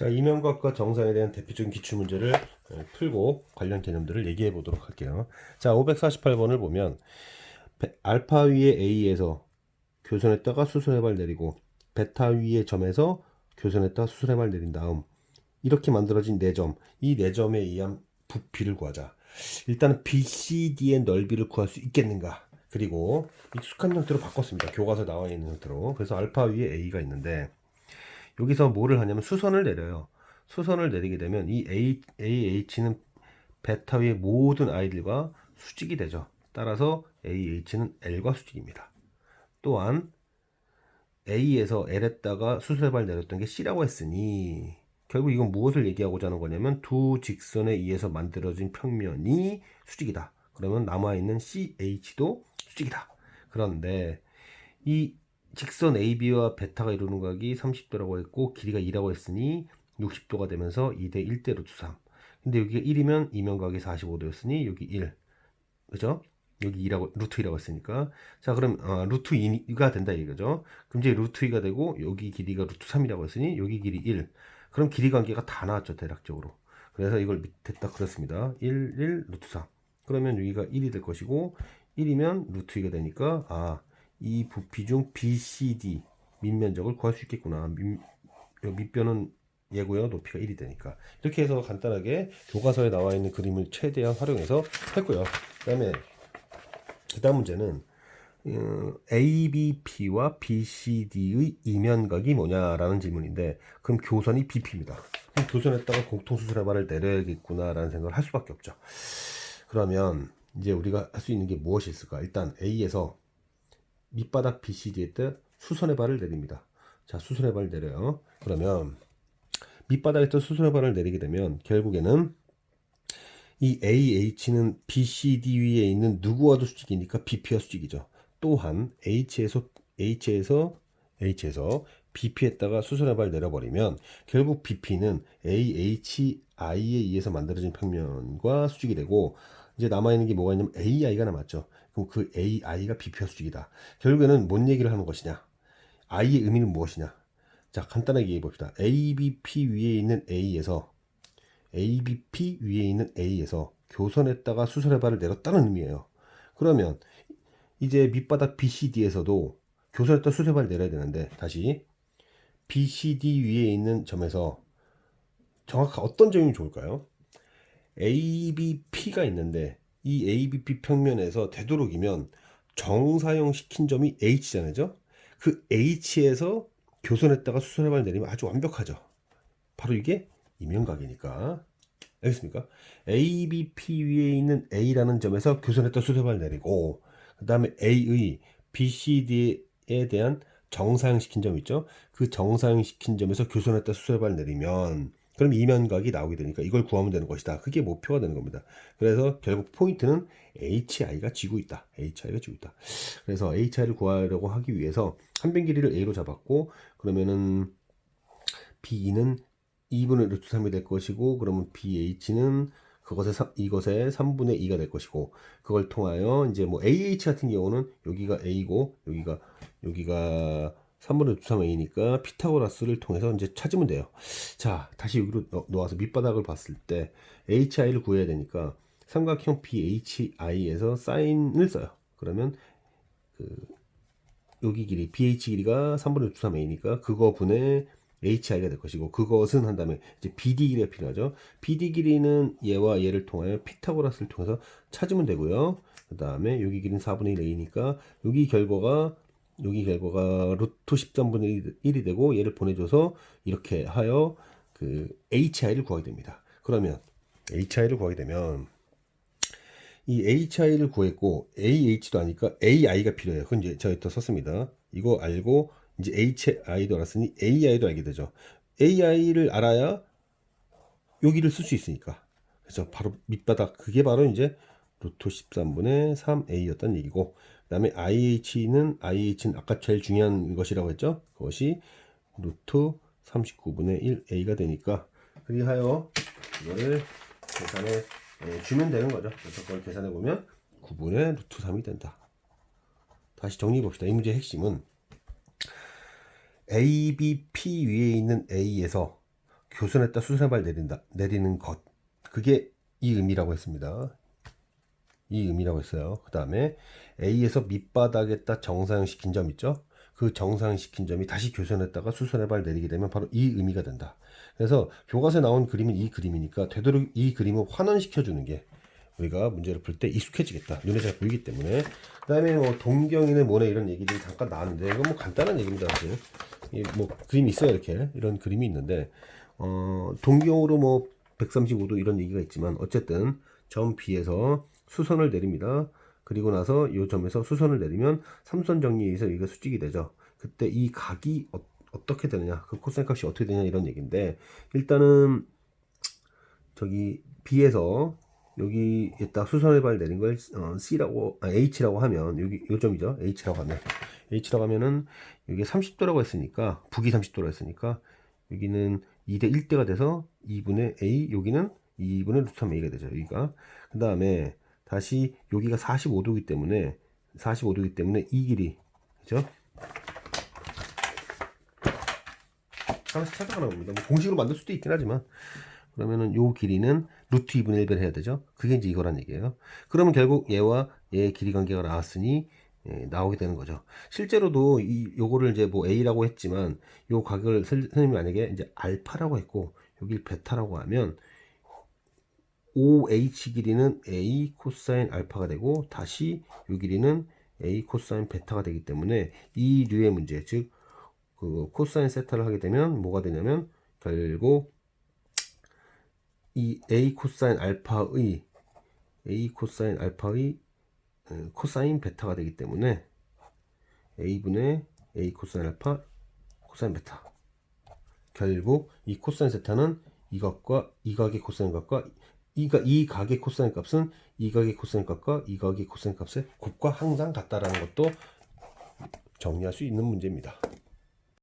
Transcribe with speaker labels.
Speaker 1: 자, 이명각과 정상에 대한 대표적인 기출문제를 풀고 관련 개념들을 얘기해 보도록 할게요. 자, 548번을 보면 알파 위의 A에서 교선했다가 수선해발 내리고 베타 위의 점에서 교선했다가 수선해발 내린 다음 이렇게 만들어진 4점, 이 4점에 의한 부피를 구하자. 일단은 BCD의 넓이를 구할 수 있겠는가? 그리고 익숙한 형태로 바꿨습니다. 교과서에 나와 있는 형태로. 그래서 알파 위에 A가 있는데 여기서 뭐를 하냐면 수선을 내려요. 수선을 내리게 되면 이 AH는 베타 위의 모든 i들과 수직이 되죠. 따라서 AH는 L과 수직입니다. 또한 A에서 L에다가 수선해발 내렸던 게 C라고 했으니 결국 이건 무엇을 얘기하고자 하는 거냐면 두 직선에 의해서 만들어진 평면이 수직이다. 그러면 남아있는 CH도 수직이다. 그런데 이 직선 AB와 베타가 이루는 각이 30도라고 했고 길이가 2라고 했으니 60도가 되면서 2대 1대 루트 3. 근데 여기가 1이면 이면각이 45도였으니 여기 1. 그죠? 여기 2라고 루트 2라고 했으니까 자 그럼 루트 2가 된다 이거죠. 그럼 이제 루트 2가 되고 여기 길이가 루트 3이라고 했으니 여기 길이 1. 그럼 길이 관계가 다 나왔죠 대략적으로. 그래서 이걸 밑에 딱 그렸습니다. 1, 1, 루트 3. 그러면 여기가 1이 될 것이고 1이면 루트 2가 되니까 이 부피 중 BCD 밑면적을 구할 수 있겠구나. 밑변은 얘고요. 높이가 1이 되니까. 이렇게 해서 간단하게 교과서에 나와 있는 그림을 최대한 활용해서 했고요. 그 다음 문제는 ABP와 BCD의 이면각이 뭐냐라는 질문인데 그럼 교선이 BP입니다. 그럼 교선에다가 공통수술해발을 내려야겠구나 라는 생각을 할 수밖에 없죠. 그러면 이제 우리가 할 수 있는 게 무엇이 있을까? 일단 A에서 밑바닥 BCD에 때 수선의 발을 내립니다. 자, 수선의 발을 내려요. 그러면 밑바닥에 때 수선의 발을 내리게 되면 결국에는 이 AH는 BCD 위에 있는 누구와도 수직이니까 BP와 수직이죠. 또한 H에서 BP에다가 수선의 발을 내려버리면 결국 BP는 AHI에 의해서 만들어진 평면과 수직이 되고 이제 남아있는 게 뭐가 있냐면 AI가 남았죠. 그럼 그 AI가 BP와 수직이다. 결국에는 뭔 얘기를 하는 것이냐? I의 의미는 무엇이냐? 자, 간단하게 얘기해 봅시다. ABP 위에 있는 ABP 위에 있는 A에서 교선에다가 수선의 발을 내렸다는 의미예요. 그러면 이제 밑바닥 BCD에서도 교선에다가 수선의 발을 내려야 되는데 다시 BCD 위에 있는 점에서 정확한 어떤 점이 좋을까요? ABP가 있는데 이 ABP 평면에서 되도록이면 정사용 시킨 점이 H잖아요. 그 H에서 교선에다가 수선의 발을 내리면 아주 완벽하죠. 바로 이게 이면각이니까. 알겠습니까? ABP 위에 있는 A라는 점에서 교선에다 수렴을 내리고 그 다음에 A의 BCD에 대한 정사형시킨 점 있죠? 그 정사형시킨 점에서 교선에다 수렴을 내리면 그럼 이면각이 나오게 되니까 이걸 구하면 되는 것이다. 그게 목표가 되는 겁니다. 그래서 결국 포인트는 HI가 지고 있다. HI가 지고 있다. 그래서 HI를 구하려고 하기 위해서 한 변 길이를 A로 잡았고 그러면은 B는 2분의 루트 3이 될 것이고 그러면 BH는 이것의 3분의 2가 될 것이고 그걸 통하여 이제 뭐 AH 같은 경우는 여기가 A고 여기가 3분의 루트 3 A니까 피타고라스를 통해서 이제 찾으면 돼요. 자, 다시 여기로 놓아서 밑바닥을 봤을 때 HI를 구해야 되니까 삼각형 BHI에서 사인을 써요. 그러면 그 여기 길이 BH 길이가 3분의 루트 3 A니까 그거 분의 HI가 될 것이고 그것은 한 다음에 이제 BD 길이가 필요하죠. BD 길이는 얘와 얘를 통하여 피타고라스를 통해서 찾으면 되고요. 그 다음에 여기 길이는 4분의 1 A니까 여기 결과가 루트 13분의 1이 되고 얘를 보내줘서 이렇게 하여 그 HI를 구하게 됩니다. 그러면 HI를 구하게 되면 이 HI를 구했고 AH도 아니까 AI가 필요해요. 그건 이제 제가 또 썼습니다. 이거 알고 이제 HI도 알았으니 AI도 알게 되죠. AI를 알아야 여기를 쓸 수 있으니까. 그래서 바로 밑바닥 그게 바로 이제 루트 13분의 3A였다는 얘기고 그다음에 IH는 아까 제일 중요한 것이라고 했죠. 그것이 루트 39분의 1A가 되니까 그리하여 이거를 계산해 주면 되는 거죠. 그래서 그걸 계산해 보면 9분의 루트 3이 된다. 다시 정리해 봅시다. 이 문제의 핵심은 ABP 위에 있는 A에서 교선했다 수선해발 내리는 것. 그게 이 의미라고 했습니다. 이 의미라고 했어요. 그 다음에 A에서 밑바닥에다 정사형시킨 점 있죠? 그 정사형시킨 점이 다시 교선했다가 수선해발 내리게 되면 바로 이 의미가 된다. 그래서 교과서에 나온 그림은 이 그림이니까 되도록 이 그림을 환원시켜주는 게 우리가 문제를 풀 때 익숙해지겠다. 눈에 잘 보이기 때문에. 그 다음에 뭐 동경이네 뭐네 이런 얘기들이 잠깐 나왔는데 이건 뭐 간단한 얘기입니다. 사실. 뭐 그림이 있어요. 이렇게 이런 그림이 있는데 동경으로 뭐 135도 이런 얘기가 있지만 어쨌든 점 B에서 수선을 내립니다. 그리고 나서 이 점에서 수선을 내리면 삼선 정리에 의해서 이게 수직이 되죠. 그때 이 각이 어떻게 되느냐, 그 코사인 값이 어떻게 되냐 이런 얘기인데 일단은 저기 B에서 여기에다 수선해발 내린 걸 H라고 하면 여기 요 점이죠. H라고 하면은 여기 30도라고 했으니까 북이 30도라고 했으니까 여기는 2대 1대가 돼서 2분의 A 여기는 2분의 루트 3A가 되죠. 여기가 그 다음에 다시 여기가 45도이기 때문에 이 길이 그죠? 하나씩 찾아가는 겁니다. 뭐 공식으로 만들 수도 있긴 하지만 그러면은 요 길이는 루트 2분의 1배를 해야 되죠. 그게 이제 이거란 얘기예요. 그러면 결국 얘와 얘의 길이 관계가 나왔으니 나오게 되는 거죠. 실제로도 요거를 이제 뭐 A라고 했지만 요 각을 선생님이 만약에 이제 알파라고 했고 여길 베타라고 하면 OH 길이는 A 코사인 알파가 되고 다시 요 길이는 A 코사인 베타가 되기 때문에 이 류의 문제 즉 그 코사인 세타를 하게 되면 뭐가 되냐면 결국 이 A 코사인 알파의 코사인 베타가 되기 때문에 A분의 A 코사인 알파 코사인 베타 결국 이 코사인 세타는 이것과 이 각의 코사인 값과 이 각의 코사인 값은 이 각의 코사인 값과 이 각의 코사인 값의 곱과 항상 같다라는 것도 정리할 수 있는 문제입니다.